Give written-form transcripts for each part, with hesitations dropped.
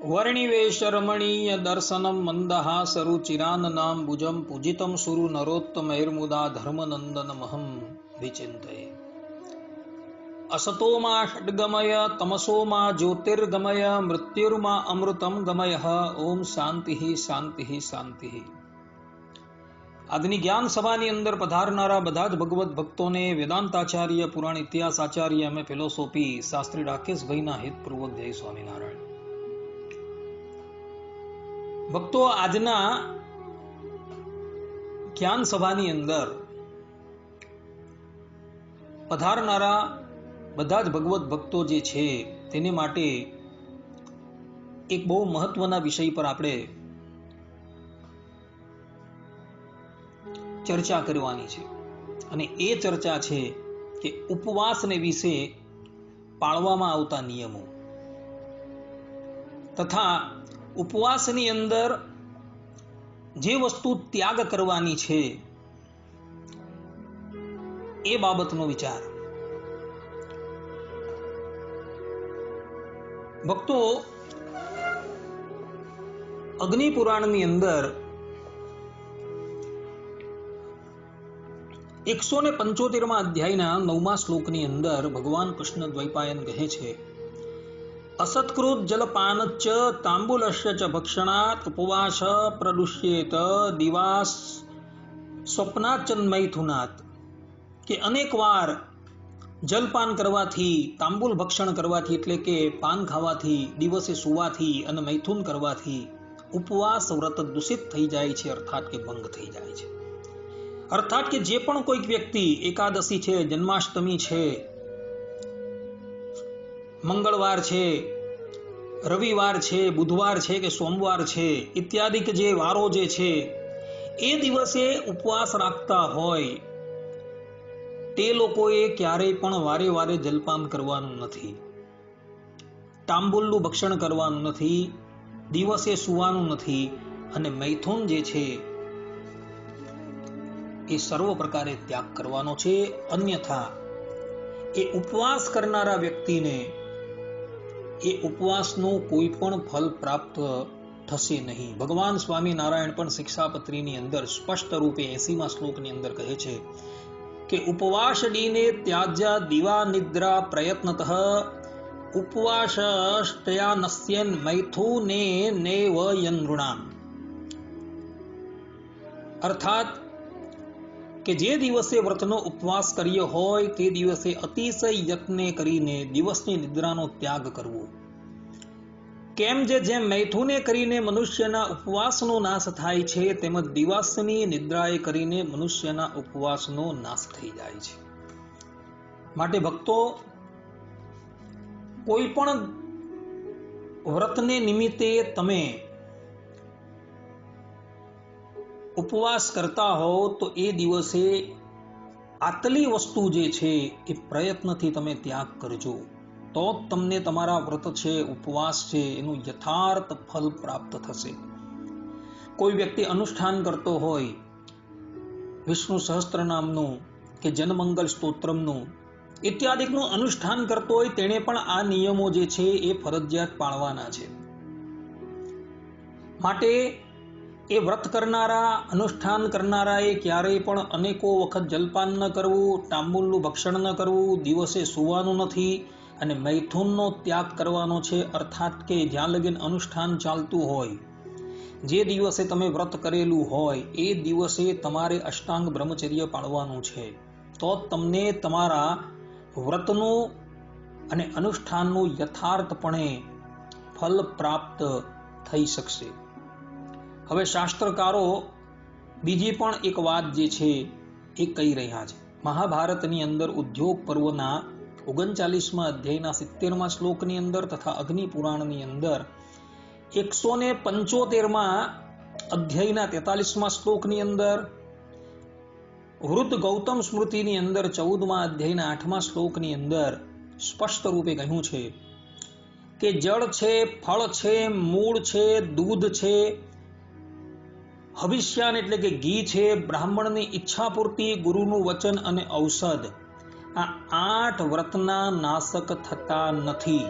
वर्णिवेशरमणीय दर्शनं मन्दहासरुचिराननां भुजं पूजितं सुरु नरोत्तमैर्मुदा धर्मनन्दनमहं विचिन्तये। असतो मा षड्गमय तमसो मा ज्योतिर्गमय मृत्युर्मा अमृतं गमय। ओम शांति शांति शांति। આજની જ્ઞાન સભાની અંદર પધારનારા બધા જ ભગવત ભક્તોને વેદાંતાચાર્ય પુરાણ ઇતિહાસ આચાર્ય અમે ફિલોસોફી શાસ્ત્રી રાકેશભાઈના હિતપૂર્વક જય સ્વામિનારાયણ। ભક્તો, આજના જ્ઞાન સભાની અંદર પધારનારા બધા જ ભગવત ભક્તો જે છે તેને માટે એક બહુ મહત્વના વિષય પર આપણે ચર્ચા કરવાની છે અને એ ચર્ચા છે કે ઉપવાસને વિશે પાળવામાં આવતા નિયમો તથા ઉપવાસની અંદર જે વસ્તુ ત્યાગ કરવાની છે એ બાબતનો વિચાર। ભક્તો, અગ્નિ પુરાણની અંદર 175 અધ્યાયના 9મા શ્લોકની અંદર ભગવાન કૃષ્ણ દ્વૈપાયન કહે છે, असत्कृत जलपानच्च तांबूलस्य च भक्षणात् उपवास प्रदुष्येत दिवास स्वप्नाचन्मैथुनात्। કે અનેક વાર જલપાન કરવાથી, તાંબુલ ભક્ષણ કરવાથી એટલે કે પાન ખાવાથી, દિવસે સુવાથી અને મૈથુન કરવાથી ઉપવાસ વ્રત દૂષિત થઈ જાય છે, અર્થાત કે ભંગ થઈ જાય છે। અર્થાત કે જે પણ કોઈક વ્યક્તિ એકાદશી છે, જન્માષ્ટમી છે, મંગળવાર છે, રવિવાર છે, બુધવાર છે કે સોમવાર છે ઇત્યાદિ કે જે વારો જે છે એ દિવસે ઉપવાસ રાખતા હોય તે લોકોએ ક્યારેય પણ વારે વારે જલપાન કરવાનું નથી, તાંબુલનું ભક્ષણ કરવાનું નથી, દિવસે સુવાનું નથી અને મૈથુન જે છે એ સર્વ પ્રકારે ત્યાગ કરવાનો છે। અન્યથા એ ઉપવાસ કરનારા વ્યક્તિને એ ઉપવાસનું કોઈ પણ ફલ પ્રાપ્ત થશે નહીં। ભગવાન સ્વામિનારાયણ પણ શિક્ષાપત્રીની અંદર સ્પષ્ટ રૂપે 80મા શ્લોકની અંદર કહે છે કે ઉપવાસ ડીને ત્યાજ્ય દિવા નિદ્રા પ્રયત્નતઃ ઉપવાસસ્તયાનસ્યન મૈથુને નેવ યનૃણામ। અર્થાત કે જે દિવસે વ્રતનો ઉપવાસ કર્યો હોય તે દિવસે અતિશય યત્ને કરીને દિવસની નિદ્રાનો ત્યાગ કરવો। કેમ જેમ મૈથુને કરીને મનુષ્યના ઉપવાસનો નાશ થાય છે તેમજ દિવસની નિદ્રાએ કરીને મનુષ્યના ઉપવાસનો નાશ થઈ જાય છે। માટે ભક્તો, કોઈ પણ વ્રતને નિમિત્તે તમે ઉપવાસ કરતા હો તો એ દિવસે આટલી વસ્તુ જે છે એ પ્રયત્નથી તમે ત્યાગ કરજો, તો જ તમને તમારા વ્રત છે, ઉપવાસ છે એનું યથાર્થ ફલ પ્રાપ્ત થશે। કોઈ વ્યક્તિ અનુષ્ઠાન કરતો હોય વિષ્ણુ સહસ્ત્ર નામનું કે જનમંગલ સ્તોત્રમનું ઇત્યાદિકનું અનુષ્ઠાન કરતો હોય તેણે પણ આ નિયમો જે છે એ ફરજિયાત પાળવાના છે। માટે એ વ્રત કરનારા, અનુષ્ઠાન કરનારાએ ક્યારેય પણ અનેકો વખત જલપાન ન કરવું, તાંબુલનું ભક્ષણ ન કરવું, દિવસે સુવાનું નથી અને મૈથુનનો ત્યાગ કરવાનો છે। અર્થાત કે જ્યાં લગીન અનુષ્ઠાન ચાલતું હોય, જે દિવસે તમે વ્રત કરેલું હોય એ દિવસે તમારે અષ્ટાંગ બ્રહ્મચર્ય પાળવાનું છે, તો તમને તમારા વ્રતનું અને અનુષ્ઠાનનું યથાર્થપણે ફલ પ્રાપ્ત થઈ શકશે। હવે શાસ્ત્રકારો બીજી પણ એક વાત જે છે એ કહી રહ્યા છે। મહાભારતની અંદર ઉદ્યોગ પર્વના 39મા અધ્યાયના 70મા શ્લોકની અંદર તથા અગ્નિ પુરાણની અંદર 175મા અધ્યાયના 43મા શ્લોકની અંદર, વૃદ્ધ ગૌતમ સ્મૃતિની અંદર 14મા અધ્યાયના 8મા શ્લોકની અંદર સ્પષ્ટ રૂપે કહ્યું છે કે જળ છે, ફળ છે, મૂળ છે, દૂધ છે, હવિષ્યાન એટલે કે ઘી છે, બ્રાહ્મણની ઈચ્છા પૂર્તિ, ગુરુનું વચન અને ઔષધ, આ 8 વ્રતના નાશક થતા નથી।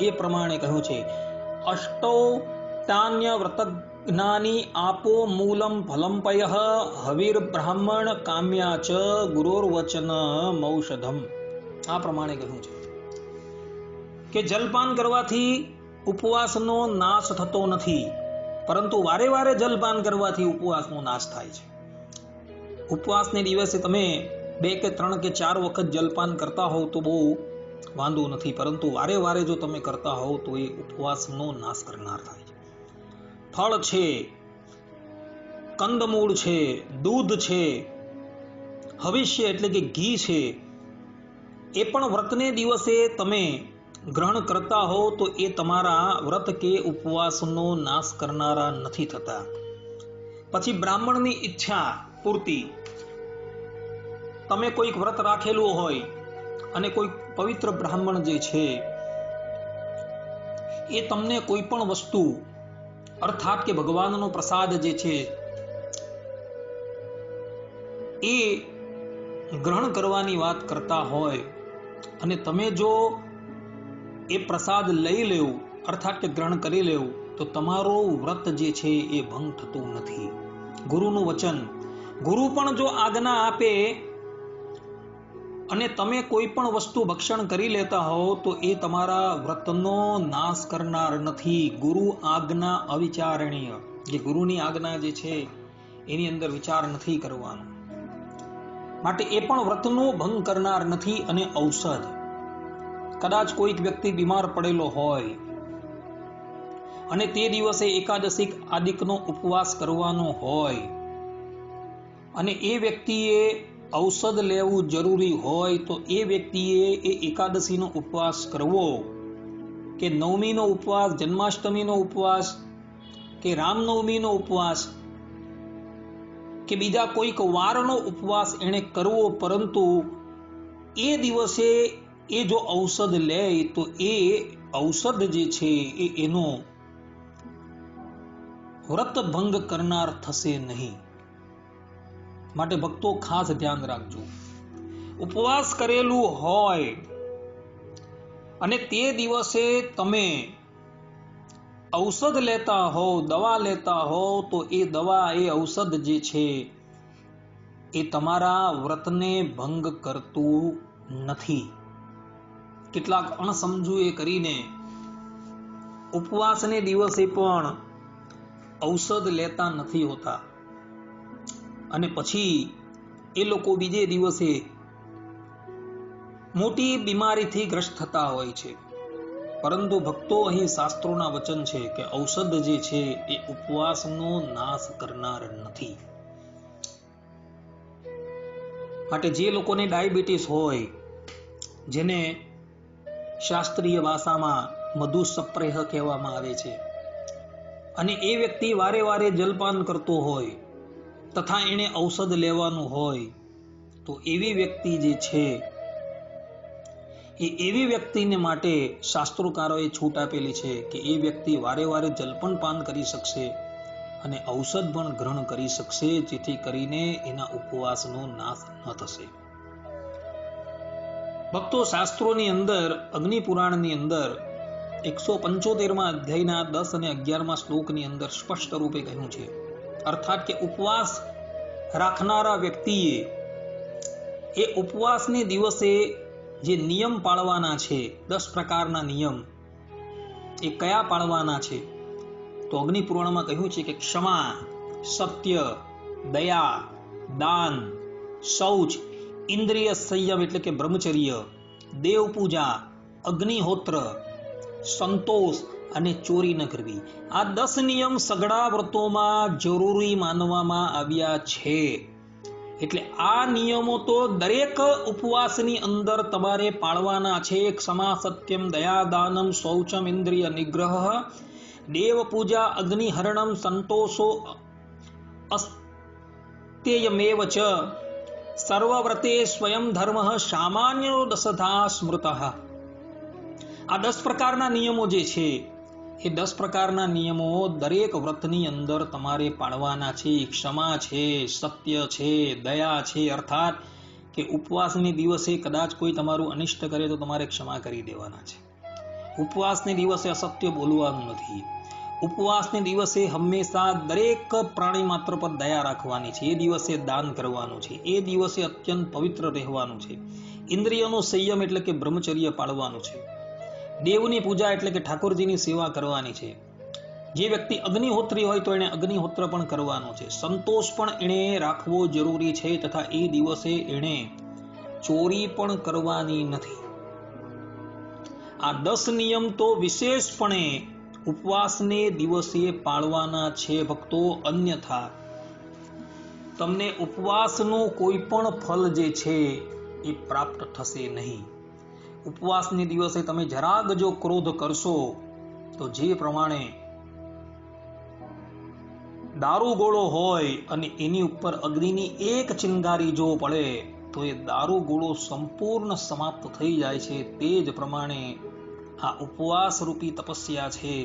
એ પ્રમાણે કહ્યું છે અષ્ટૌ તાન્ય વ્રત જ્ઞાની આપો મૂલમ ફલમ પયઃ હવિર બ્રાહ્મણ કામ્યા ચ ગુરોર્વચન મૌષધમ. આ પ્રમાણે કહ્યું છે કે જલપાન કરવાથી ઉપવાસનો નાશ થતો નથી, પરંતુ વારે વારે જલપાન કરવાથી ઉપવાસનો નાશ થાય છે. ઉપવાસને દિવસે તમે 2 કે 3 કે 4 વખત જલપાન કરતા હોવ તો બહુ વાંધો નથી, પરંતુ વારે વારે જો તમે કરતા હોવ તો એ ઉપવાસનો નાશ કરનાર થાય છે. ફળ છે, કંદમૂળ છે, દૂધ છે, હવિષ્ય એટલે કે ઘી છે, એ પણ વ્રતને દિવસે તમે ગ્રહણ કરતા હો તો એ તમારા વ્રત કે ઉપવાસનો નાશ કરનારા નથી થતા. પછી બ્રાહ્મણની ઈચ્છા પૂર્તિ, તમે કોઈક વ્રત રાખેલું હોય અને કોઈ પવિત્ર બ્રાહ્મણ જે છે એ તમને કોઈ પણ વસ્તુ અર્થાત કે ભગવાનનો પ્રસાદ જે છે એ ગ્રહણ કરવાની વાત કરતા હોય અને તમે જો એ પ્રસાદ લઈ લેવું અર્થાત કે ગ્રહણ કરી લેવું તો તમારો વ્રત જે છે એ ભંગ થતું નથી. ગુરુનું વચન, ગુરુ પણ જો આજ્ઞા આપે અને તમે કોઈ પણ વસ્તુ ભક્ષણ કરી લેતા હો તો એ તમારા વ્રતનો નાશ કરનાર નથી. ગુરુ આજ્ઞા અવિચારણીય, જે ગુરુની આજ્ઞા જે છે એની અંદર વિચાર નથી કરવાનો, માટે એ પણ વ્રતનો ભંગ કરનાર નથી. અને ઔષધ, કદાચ કોઈક વ્યક્તિ બીમાર પડેલો હોય અને તે દિવસે એકાદશી આદિકનો ઉપવાસ કરવાનો હોય અને એ વ્યક્તિએ ઔષધ લેવું જરૂરી હોય તો એ વ્યક્તિએ એ એકાદશીનો ઉપવાસ કરવો કે નવમીનો ઉપવાસ, જન્માષ્ટમીનો ઉપવાસ કે રામનવમીનો ઉપવાસ કે બીજા કોઈક વારનો ઉપવાસ એણે કરવો, પરંતુ એ દિવસે એ જો ઔષધ લે તો એ ઔષધ જે છે એ એનો વ્રત ભંગ કરનાર થશે નહીં. માટે ભક્તો ખાસ ધ્યાન રાખજો. ઉપવાસ કરેલું હોય અને તે દિવસે તમે ઔષધ લેતા હો, દવા લેતા હો તો એ દવા, એ ઔષધ જે છે એ તમારા વ્રતને ભંગ કરતું નથી. કેટલાક અણસમજુ એ કરીને ઉપવાસને દિવસે પણ ઔષધ લેતા નથી હોતા અને પછી એ લોકો બીજે દિવસે મોટી બીમારીથી ગ્રસ્ત થતા હોય છે. પરંતુ ભક્તો, અહીં શાસ્ત્રોના વચન છે કે ઔષધ જે છે એ ઉપવાસનો નાશ કરનાર નથી. માટે જે લોકોને ડાયાબિટીસ હોય, જેને શાસ્ત્રીય ભાષામાં મધુસપ્રેહ કહેવામાં આવે છે, અને એ વ્યક્તિ વારે વારે જલપાન કરતો હોય તથા એને ઔષધ લેવાનું હોય તો એવી વ્યક્તિ જે છે એ એવી વ્યક્તિને માટે શાસ્ત્રોકારોએ છૂટ આપેલી છે કે એ વ્યક્તિ વારે વારે જલ પણ પાન કરી શકશે અને ઔષધ પણ ગ્રહણ કરી શકશે, જેથી કરીને એના ઉપવાસનો નાશ ન થશે. ભક્તો, શાસ્ત્રોની અંદર, અગ્નિ પુરાણની અંદર 175માં અધ્યાયના 10 અને 11માં શ્લોકની અંદર સ્પષ્ટ રૂપે કહ્યું છે, અર્થાત કે ઉપવાસ રાખનારા વ્યક્તિએ એ ઉપવાસને દિવસે જે નિયમ પાળવાના છે, 10 પ્રકારના નિયમ, એ કયા પાળવાના છે? તો અગ્નિ પુરાણમાં કહ્યું છે કે ક્ષમા, સત્ય, દયા, દાન, શૌચ, ઇન્દ્રિય સંયમ એટલે કે બ્રહ્મચર્ય, દેવ પૂજા, અગ્નિહોત્ર, સંતોષ અને ચોરી ન કરવી. આ 10 નિયમ સઘળા વ્રતોમાં જરૂરી માનવામાં આવ્યા છે. એટલે આ નિયમો તો દરેક ઉપવાસની અંદર તમારે પાળવાના છે. ક્ષમા, સત્યમ, દયા, દાનમ, શૌચમ, ઇન્દ્રિય નિગ્રહ, દેવ પૂજા, અગ્નિહરણમ, સંતોષો અસ્તેયમેવ ચ, સર્વવ્રતે સ્વયં ધર્મ, સામાન્યો દશધા સ્મૃતઃ. આ 10 પ્રકારના નિયમો જે છે એ 10 પ્રકારના નિયમો દરેક વ્રતની અંદર તમારે પાળવાના છે. ક્ષમા છે, સત્ય છે, દયા છે, અર્થાત કે ઉપવાસની દિવસે કદાચ કોઈ તમારું અનિષ્ટ કરે તો તમારે ક્ષમા કરી દેવાના છે. ઉપવાસને દિવસે અસત્ય બોલવાનું નથી. ઉપવાસને દિવસે હંમેશા દરેક પ્રાણી માત્ર પર દયા રાખવાની છે. એ દિવસે દાન કરવાનું છે. એ દિવસે અત્યંત પવિત્ર રહેવાનું છે. ઇન્દ્રિયોનો સંયમ એટલે કે બ્રહ્મચર્ય પાળવાનું છે. દેવની પૂજા એટલે કે ઠાકોરજીની સેવા કરવાની છે. જે વ્યક્તિ અગ્નિહોત્રી હોય તો એને અગ્નિહોત્ર પણ કરવાનું છે. સંતોષ પણ એણે રાખવો જરૂરી છે તથા એ દિવસે એણે ચોરી પણ કરવાની નથી. આ 10 નિયમ તો વિશેષપણે ઉપવાસને દિવસે પાળવાના છે ભક્તો. અન્યથા તમને ઉપવાસનું કોઈ પણ ફલ જે છે એ પ્રાપ્ત થશે નહીં. ઉપવાસને દિવસે તમે જરાક જો ક્રોધ કરશો તો જે પ્રમાણે દારૂગોળો હોય અને એની ઉપર અગ્નિની એક ચિંગારી જો પડે તો એ દારૂગોળો સંપૂર્ણ સમાપ્ત થઈ જાય છે. તે જ પ્રમાણે આ ઉપવાસ રૂપી તપસ્યા છે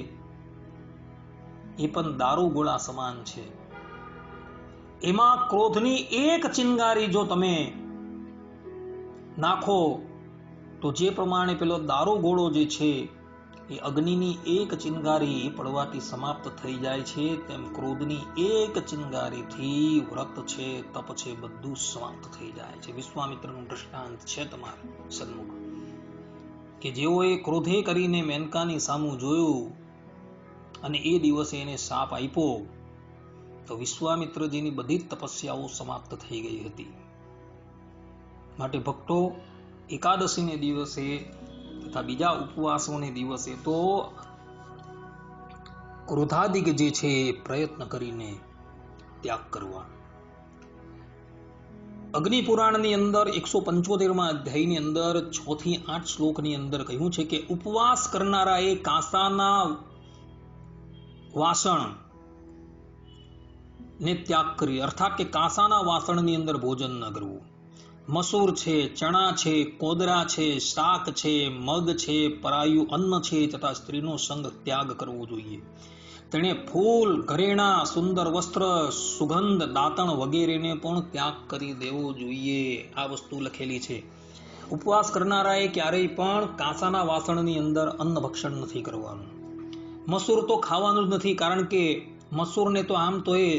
એ પણ દારૂગોળા સમાન છે. એમાં ક્રોધની એક ચિંગારી જો તમે નાખો તો જે પ્રમાણે પેલો દારૂગોળો જે છે એ અગ્નિની એક ચિંગારી પડવાથી સમાપ્ત થઈ જાય છે, તેમ ક્રોધની એક ચિંગારીથી વ્રત છે, તપ છે, બધું સમાપ્ત થઈ જાય છે. વિશ્વામિત્રનું દૃષ્ટાંત છે તમારા સન્મુખ કે જેઓએ ક્રોધે કરીને મેનકાની સામું જોયું અને એ દિવસે એને શાપ આપ્યો તો વિશ્વામિત્રજીની બધી જ તપસ્યાઓ સમાપ્ત થઈ ગઈ હતી. માટે ભક્તો, એકાદશીને દિવસે તથા બીજા ઉપવાસોને દિવસે તો ક્રોધાદિક જે છે પ્રયત્ન કરીને ત્યાગ કરવા. અગ્નિપુરાણની અંદર 175માં અધ્યાયની અંદર 6 થી 8 શ્લોકની અંદર કહ્યું છે કે ઉપવાસ કરનારાએ કાંસાના વાસણ ને ત્યાગ કરી, અર્થાત કે કાંસાના વાસણની અંદર ભોજન ન કરવું. મસૂર છે, ચણા છે, કોદરા છે, શાક છે, મગ છે, પરાયું અન્ન છે તથા સ્ત્રીનો સંગ ત્યાગ કરવો જોઈએ. તેણે ફૂલ, ઘરેણા, સુંદર વસ્ત્ર, સુગંધ, દાંતણ વગેરેને પણ ત્યાગ કરી દેવો જોઈએ. આ વસ્તુ લખેલી છે. ઉપવાસ કરનારાએ ક્યારેય પણ કાંસાના વાસણની અંદર અન્ન ભક્ષણ નથી કરવાનું. મસૂર તો ખાવાનું જ નથી, કારણ કે મસૂરને તો આમ તો એ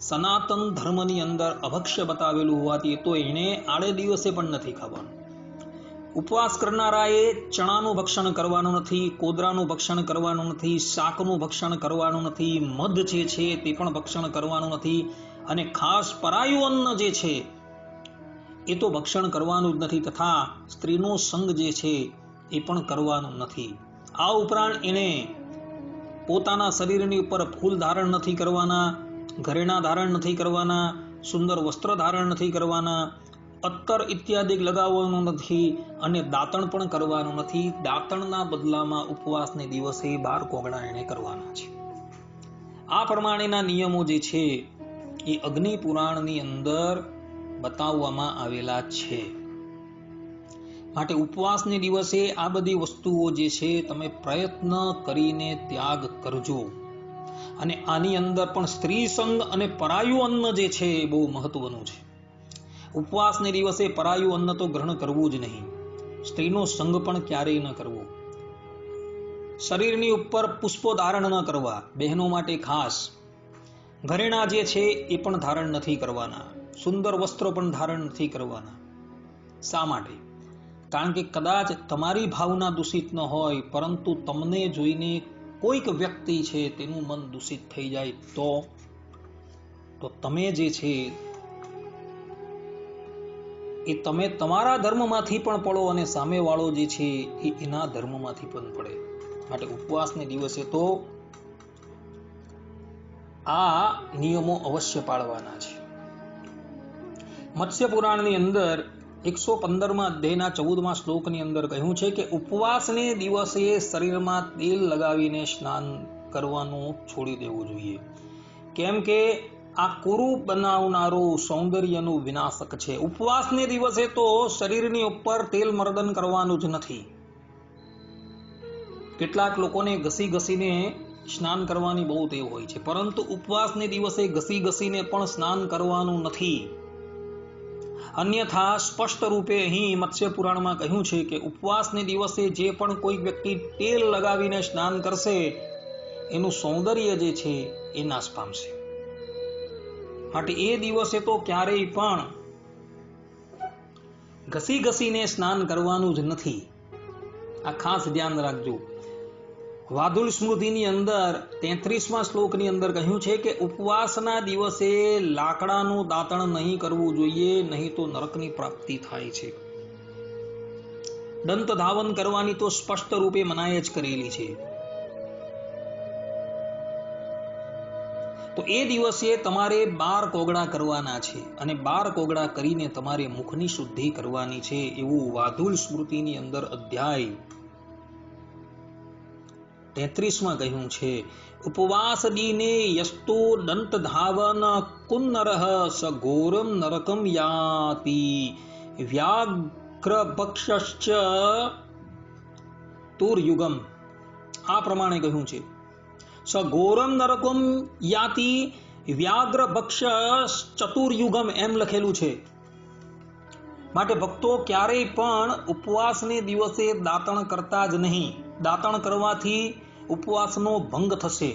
સનાતન ધર્મની અંદર અભક્ષ્ય બતાવેલું હોવાથી તો એને આડે દિવસે પણ નથી ખાવાનું. ઉપવાસ કરનારાએ ચણાનું ભક્ષણ કરવાનું નથી, કોદરાનું ભક્ષણ કરવાનું નથી, શાકનું ભક્ષણ કરવાનું નથી, મધ જે છે તે પણ ભક્ષણ કરવાનું નથી, અને ખાસ પરાયું અન્ન જે છે એ તો ભક્ષણ કરવાનું જ નથી, તથા સ્ત્રીનો સંગ જે છે એ પણ કરવાનું નથી. આ ઉપરાંત એને પોતાના શરીરની ઉપર ફૂલ ધારણ નથી કરવાના, ઘરેણા ધારણ નથી કરવાના, સુંદર વસ્ત્ર ધારણ નથી કરવાના, અત્તર ઇત્યાદિ લગાવવાનું નથી, અને દાંતણ પણ કરવાનું નથી. દાંતણના બદલામાં ઉપવાસને દિવસે 12 કોગળા એને કરવાના છે. આ પ્રમાણેના નિયમો જે છે એ અગ્નિ પુરાણની અંદર બતાવવામાં આવેલા છે. માટે ઉપવાસને દિવસે આ બધી વસ્તુઓ જે છે તમે પ્રયત્ન કરીને ત્યાગ કરજો. અને આની અંદર પણ સ્ત્રી સંગ અને પરાયું અન્ન જે છે એ બહુ મહત્વનું છે. ઉપવાસને દિવસે પરાયું અન્ન તો ગ્રહણ કરવું જ નહીં. સ્ત્રીનો સંગ પણ ક્યારેય ન કરવો. શરીરની ઉપર પુષ્પો ધારણ ન કરવા, બહેનો માટે ખાસ. ઘરેણા જે છે એ પણ ધારણ નથી કરવાના, સુંદર વસ્ત્રો પણ ધારણ નથી કરવાના. શા માટે? કારણ કે કદાચ તમારી ભાવના દૂષિત ન હોય, પરંતુ તમને જોઈને કોઈક વ્યક્તિ છે તેનું મન દૂષિત થઈ જાય તો તમે જે છે એ તમે તમારા ધર્મમાંથી પણ પડો અને સામેવાળો જે છે એ એના ધર્મમાંથી પણ પડે. માટે ઉપવાસને દિવસે તો આ નિયમો અવશ્ય પાળવાના છે. મત્સ્ય પુરાણની અંદર 115માં અધ્યાયના 14મા શ્લોકની અંદર કહ્યું છે કે ઉપવાસને દિવસે શરીરમાં તેલ લગાવીને સ્નાન કરવાનું છોડી દેવું જોઈએ. કેમ કે આ કુરૂપ બનાવનારું સૌંદર્યનું વિનાશક છે. ઉપવાસને દિવસે તો શરીરની ઉપર તેલ મર્દન કરવાનું જ નથી. કેટલાક લોકોને ઘસી ઘસીને સ્નાન કરવાની બહુ ટેવ હોય છે, પરંતુ ઉપવાસને દિવસે ઘસી ઘસીને પણ સ્નાન કરવાનું નથી. અન્યથા સ્પષ્ટ રૂપે અહીં મત્સ્ય પુરાણમાં કહ્યું છે કે ઉપવાસને દિવસે જે પણ કોઈ વ્યક્તિ તેલ લગાવીને સ્નાન કરશે એનું સૌંદર્ય જે છે એ નાશ પામશે. માટે એ દિવસે તો ક્યારેય પણ ઘસી ઘસીને સ્નાન કરવાનું જ નથી. આ ખાસ ધ્યાન રાખજો. વાદુલ સ્મૃતિની અંદર 33મા શ્લોકની અંદર કહ્યું છે કે ઉપવાસના દિવસે લાકડાનું દાંતણ નહીં કરવું જોઈએ, નહીં તો નરકની પ્રાપ્તિ થાય છે. દંત ધાવન કરવાની તો સ્પષ્ટ રૂપે મનાય જ કરેલી છે. તો એ દિવસે તમારે 12 કોગળા કરવાના છે અને 12 કોગળા કરીને તમારે મુખની શુદ્ધિ કરવાની છે, એવું વાદુલ સ્મૃતિની અંદર અધ્યાય 33માં કહ્યું છે. ઉપવાસ દીને યસ્તો દંત ધાવન કુન્નરઃ સ ઘોરમ નરકમ યાતિ વ્યાઘ્ર ભક્ષશ્ચ તુર્યુગમ. આ પ્રમાણે કહ્યું છે. સ ઘોરમ નરકમ યાતિ વ્યાઘ્ર ભક્ષ ચતુર્યુગમ એમ લખેલું છે. માટે ભક્તો ક્યારેય પણ ઉપવાસને દિવસે દાંતણ કરતા જ નહીં. દાંતણ કરવાથી ઉપવાસનો ભંગ થશે.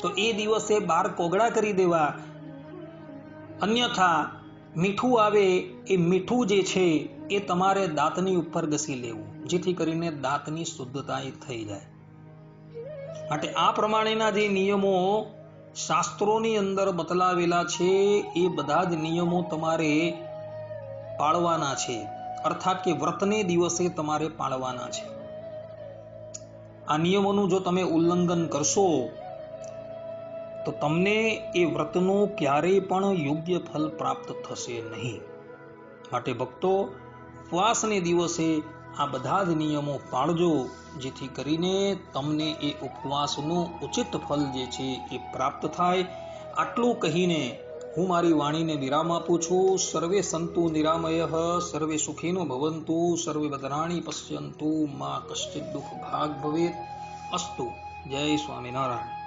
તો એ દિવસે 12 કોગળા કરી દેવા. અન્યથા મીઠું આવે એ મીઠું જે છે એ તમારે દાંતની ઉપર ઘસી લેવું, જેથી કરીને દાંતની શુદ્ધતા થઈ જાય. માટે આ પ્રમાણેના જે નિયમો શાસ્ત્રોની અંદર બતલાવેલા છે એ બધા જ નિયમો તમારે પાળવાના છે. અર્થાત કે વ્રતને દિવસે તમારે પાળવાના છે. આ નિયમોનું જો તમે ઉલ્લંઘન કરશો તો તમને એ વ્રતનું ક્યારેય પણ યોગ્ય ફલ પ્રાપ્ત થશે નહીં. માટે ભક્તો, ઉપવાસને દિવસે આ બધા જ નિયમો પાળજો, જેથી કરીને તમને એ ઉપવાસનું ઉચિત ફલ જે છે એ પ્રાપ્ત થાય. આટલું કહીને હું મારી વાણીને વિરામ આપું છું. સર્વે સંતુ નિરામયઃ, સર્વે સુખીનો ભવંતુ, સર્વે ભદ્રાણી પશ્યંતુ, મા કશ્ચિદ દુઃખ ભાગ ભવેત. અસ્તુ. જય સ્વામિનારાયણ.